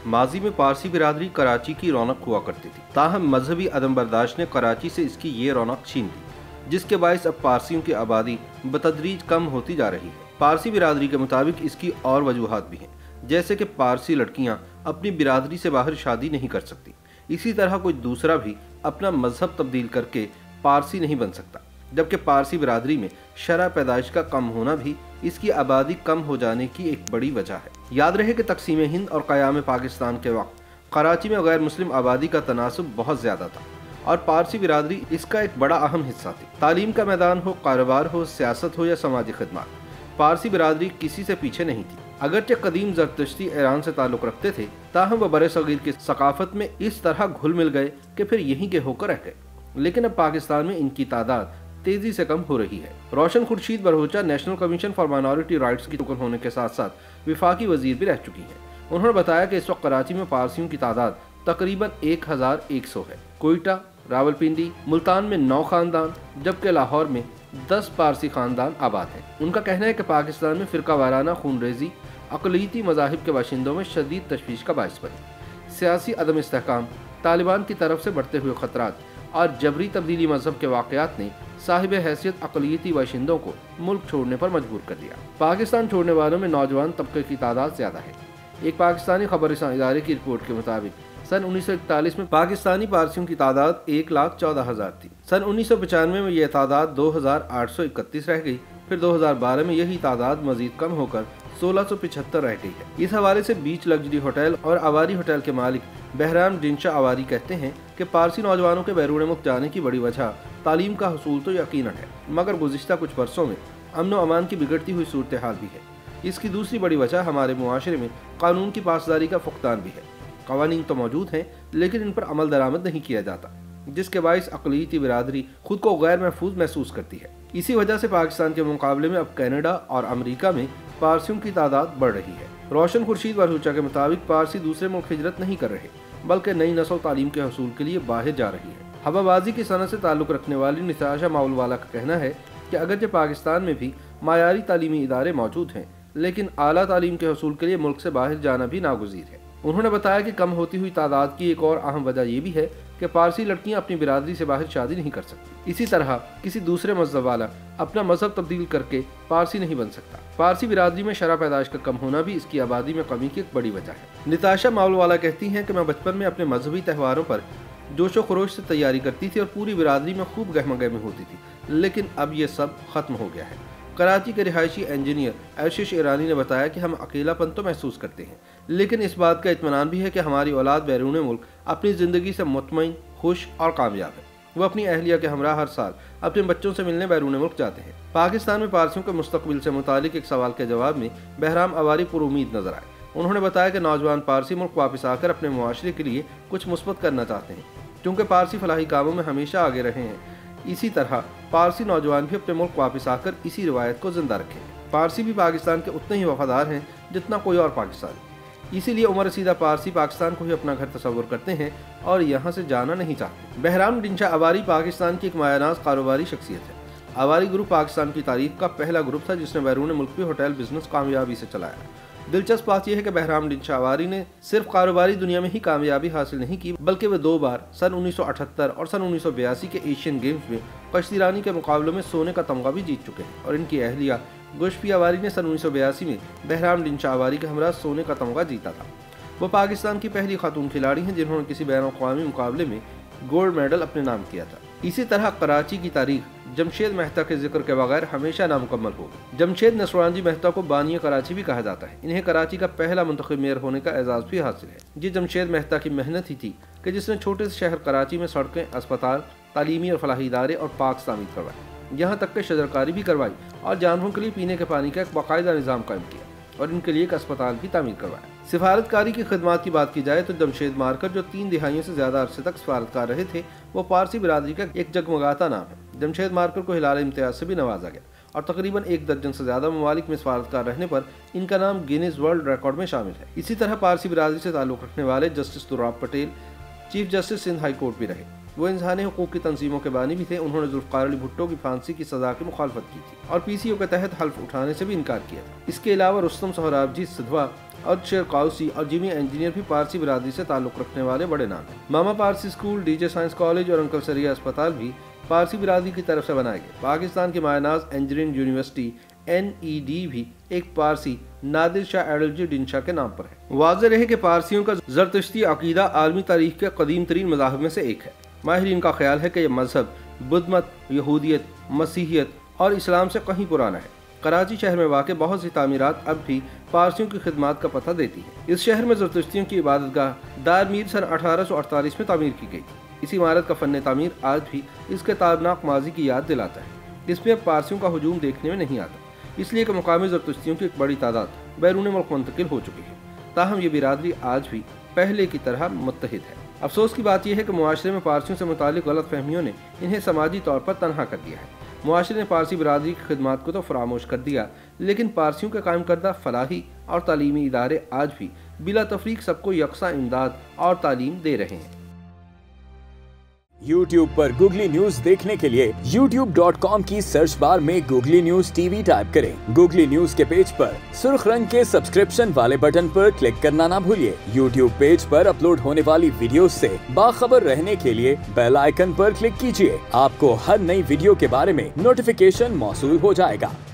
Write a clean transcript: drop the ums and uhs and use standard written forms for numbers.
माजी में पारसी बिरादरी कराची की रौनक हुआ करती थी, ताहम मजहबी अदम बर्दाश्त ने कराची से इसकी ये रौनक छीन ली, जिसके बायस अब पारसियों की आबादी बतदरीज कम होती जा रही है। पारसी बिरादरी के मुताबिक इसकी और वजूहात भी हैं, जैसे कि पारसी लड़कियां अपनी बिरादरी से बाहर शादी नहीं कर सकती। इसी तरह कोई दूसरा भी अपना मजहब तब्दील करके पारसी नहीं बन सकता, जबकि पारसी बिरादरी में शरह पैदाइश का कम होना भी इसकी आबादी कम हो जाने की एक बड़ी वजह है। याद रहे कि तकसीम हिंद और क़याम पाकिस्तान के वक्त कराची में गैर मुस्लिम आबादी का तनासुब बहुत ज़्यादा था और पारसी बिरादरी इसका एक बड़ा अहम हिस्सा थी। तालीम का मैदान हो, कारोबार हो, सियासत हो या समाजी खिदमत, पारसी बिरादरी किसी से पीछे नहीं थी। अगरचे कदीम ज़रतुश्ती ईरान से ताल्लुक़ रखते थे, ताहम वह बरे सगीर की सकाफत में इस तरह घुल मिल गए कि फिर यहीं के होकर रह गए। लेकिन अब पाकिस्तान में इनकी तादाद तेजी से कम हो रही है। Roshan Khurshid Bharucha national commission for minority rights की रुकन होने के साथ साथ विफाकी वजीर भी रह चुकी हैं। उन्होंने बताया कि इस वक्त कराची में पारसियों की तादाद तकरीबन 1100 है। कोयटा, रावलपिंडी, मुल्तान में 9 खानदान, जबकि लाहौर में 10 पारसी खानदान आबाद हैं। उनका कहना है कि पाकिस्तान में फ़िरका वाराना खूनरेज़ी अक़लियती मज़ाहिब के बाशिंदों में शदीद तशवीश का बायस बनी। सियासी अदम इस्तेहकाम, तालिबान की तरफ से बढ़ते हुए ख़तरात और जबरी तब्दीली मजहब के वाक़यात ने साहिब हैसियत अक़लियती बाशिंदों को मुल्क छोड़ने पर मजबूर कर दिया। पाकिस्तान छोड़ने वालों में नौजवान तबके की तादाद ज़्यादा है। एक पाकिस्तानी खबररसां इदारे की रिपोर्ट के मुताबिक सन 1941 में पाकिस्तानी पारसियों की तादाद 1,14,000 थी। सन 1995 में यह तादाद 2,831 रह गई। फिर 2012 में यही तादाद मजीद कम होकर 1,675 रह गई है। इस हवाले से बीच लग्जरी होटल और आवारी होटल के मालिक बहराम डिंशा आवारी कहते हैं कि पारसी नौजवानों के बैरून मुल्क जाने की बड़ी वजह तालीम का हसूल तो यकीनन है, मगर गुज़िश्ता कुछ बरसों में अमन व अमान की बिगड़ती हुई सूरत हाल भी है। इसकी दूसरी बड़ी वजह हमारे मुआशरे में कानून की पासदारी का फुकदान भी है। कवानीन तो मौजूद हैं, लेकिन इन पर अमल दरामद नहीं किया जाता, जिसके बायस अक़लियती बिरादरी खुद को गैर महफूज महसूस करती है। इसी वजह से पाकिस्तान के मुकाबले में अब कनाडा और अमरीका में पारसियों की तादाद बढ़ रही है। रोशन खुर्शीद बरहोचा के मुताबिक पारसी दूसरे मुल्क हिजरत नहीं कर रहे, बल्कि नई नस्ल तालीम के हसूल के लिए बाहर जा रही है। हवाबाजी की सनत से ताल्लुक़ रखने वाली निताशा माउलवाला का कहना है कि अगरचे पाकिस्तान में भी मायारी तालीमी इदारे मौजूद हैं, लेकिन आला तालीम के हसूल के लिए मुल्क से बाहर जाना भी नागुज़ीर है। उन्होंने बताया कि कम होती हुई तादाद की एक और अहम वजह यह भी है कि पारसी लड़कियां अपनी बिरादरी से बाहर शादी नहीं कर सकती। इसी तरह किसी दूसरे मजहब वाला अपना मजहब तब्दील करके पारसी नहीं बन सकता। पारसी बिरादरी में शरह पैदाइश का कम होना भी इसकी आबादी में कमी की एक बड़ी वजह है। निताशा माउलवाला कहती हैं कि मैं बचपन में अपने मजहबी त्योहारों पर जोशो खरोश से तैयारी करती थी और पूरी बिरादरी में खूब गहमा गहमी होती थी, लेकिन अब ये सब खत्म हो गया है। कराची के रिहायशी इंजीनियर आशीष ईरानी ने बताया कि हम अकेलापन तो महसूस करते हैं, लेकिन इस बात का इत्मीनान भी है कि हमारी औलाद बैरून मुल्क अपनी ज़िंदगी से मुतमईन, खुश और कामयाब है। वो अपनी अहलिया के हमरा हर साल अपने बच्चों से मिलने बैरून मुल्क जाते हैं। पाकिस्तान में पारसियों के मुस्तकबिल से मुतालिक एक सवाल के जवाब में बहराम आवारी पुरुमीद नजर आए। उन्होंने बताया कि नौजवान पारसी मुल्क वापस आकर अपने मुआशरे के लिए कुछ मुस्बत करना चाहते हैं, क्योंकि पारसी फलाही कामों में हमेशा आगे रहे हैं। इसी तरह पारसी नौजवान भी अपने मुल्क वापस आकर इसी रिवायत को जिंदा रखें। पारसी भी पाकिस्तान के उतने ही वफादार हैं जितना कोई और पाकिस्तानी। इसीलिए उमर रसीदा पारसी पाकिस्तान को ही अपना घर तस्वर करते हैं और यहाँ से जाना नहीं चाहते। बहराम डिंशा आवारी पाकिस्तान की एक मायानाज कारोबारी शख्सियत है। आवारी ग्रुप पाकिस्तान की तारीख का पहला ग्रुप था जिसने बैरून मुल्क भी होटल बिजनेस कामयाबी से चलाया। दिलचस्प बात यह है कि बहराम डिंशा आवारी ने सिर्फ कारोबारी दुनिया में ही कामयाबी हासिल नहीं की, बल्कि वे 2 बार सन 1978 और सन 1982 के एशियन गेम्स में कश्तीरानी के मुकाबलों में सोने का तमगा भी जीत चुके हैं। और इनकी अहलिया गोशफी आवारी ने सन 1982 में बहराम डिंशा आवारी के हमरा सोने का तमगा जीता था। वो पाकिस्तान की पहली खातून खिलाड़ी हैं जिन्होंने किसी बैनुल-अक़वामी मुकाबले में गोल्ड मेडल अपने नाम किया था। इसी तरह कराची की तारीख जमशेद मेहता के जिक्र के बगैर हमेशा नामुकम्मल होगी। जमशेद नसरानी मेहता को बानिया कराची भी कहा जाता है। इन्हें कराची का पहला मुंतखब मेयर होने का एजाज़ भी हासिल है। ये जमशेद मेहता की मेहनत ही थी कि जिसने छोटे से शहर कराची में सड़कें, अस्पताल, तालीमी और फलाही इदारे और पार्क तामीर करवाए, यहाँ तक कि शजरकारी भी करवाई और जानवरों के लिए पीने के पानी का एक बाकायदा निज़ाम कायम किया और इनके लिए एक अस्पताल भी तामीर करवाया। सिफारतकारी की खिदमत की बात की जाए तो जमशेद मारकर जो 3 दिहाइयों से ज़्यादा अरसे तक सिफारतकार रहे थे, वो पारसी बिरादरी का एक जगमगाता नाम है। जमशेद मारकर को हिलाल इम्तियाज से भी नवाजा गया और तकरीबन 1 दर्जन से ज़्यादा ममालिक में सिफारतकार रहने पर इनका नाम गिनीज वर्ल्ड रिकॉर्ड में शामिल है। इसी तरह पारसी बिरादरी से ताल्लुक़ रखने वाले justice Durab Patel chief justice Sindh high court भी रहे। वो इंसानी हुकूक की तंजीमों के बानी भी थे। उन्होंने जुल्फ़िकार अली भुट्टो की फांसी की सज़ा की मुखालफत की थी और PCO के तहत हल्फ उठाने से भी इनकार किया था। इसके अलावा रुस्तम सोहराबजी सिधवा और शेर काउसी और जिमी इंजीनियर भी पारसी बिरादरी से ताल्लुक़ रखने वाले बड़े नाम हैं। Mama Parsi school, DJ science college और अंकल सरिया अस्पताल भी पारसी बिरादरी की तरफ से बनाए गए। पाकिस्तान की मायनाज इंजीनियरिंग यूनिवर्सिटी NED भी एक पारसी नादिर शाह एडलजी डिंशा के नाम पर है। वाज़ेह रहे कि पारसियों का ज़रतुश्ती अक़ीदा आलमी तारीख़ के कदीम तरीन मज़ाहिब में से एक है। माहिरीन का ख्याल है कि यह मज़हब बुद्ध मत, यहूदियत, मसीहियत और इस्लाम से कहीं पुराना है। कराची शहर में वाक़ बहुत सी तामीरात अब भी पारसियों की खिदमत का पता देती है। इस शहर में ज़रतुश्तियों की इबादतगाह दार मीर सन 1848 में तामीर की गई। इस इमारत का फ़न तामीर आज भी इसके ताबनाक माजी की याद दिलाता है। इसमें अब पारसियों का हुजूम देखने में नहीं आता, इसलिए कि मुकामी ज़रतुश्तियों की एक बड़ी तादाद बैरून मुल्क मुंतकिल हो चुकी है। ताहम ये बिरादरी आज भी पहले की तरह मुत्तहिद है। अफसोस की बात यह है कि मुआशरे में पारसियों से मुतालिक गलत फहमियों ने इन्हें समाजी तौर पर तनहा कर दिया है। मुआशरे ने पारसी बिरादरी की खिदमत को तो फरामोश कर दिया, लेकिन पारसियों के कायम करदा फलाही और तालीमी इदारे आज भी बिला तफरीक सबको यकसा इमदाद और तालीम दे रहे हैं। YouTube पर गूगली न्यूज देखने के लिए youtube.com की सर्च बार में गूगली न्यूज TV टाइप करें। गूगली न्यूज के पेज पर सुर्ख रंग के सब्सक्रिप्शन वाले बटन पर क्लिक करना ना भूलिए। YouTube पेज पर अपलोड होने वाली वीडियोस से बाखबर रहने के लिए बेल आइकन पर क्लिक कीजिए। आपको हर नई वीडियो के बारे में नोटिफिकेशन मौसूल हो जाएगा।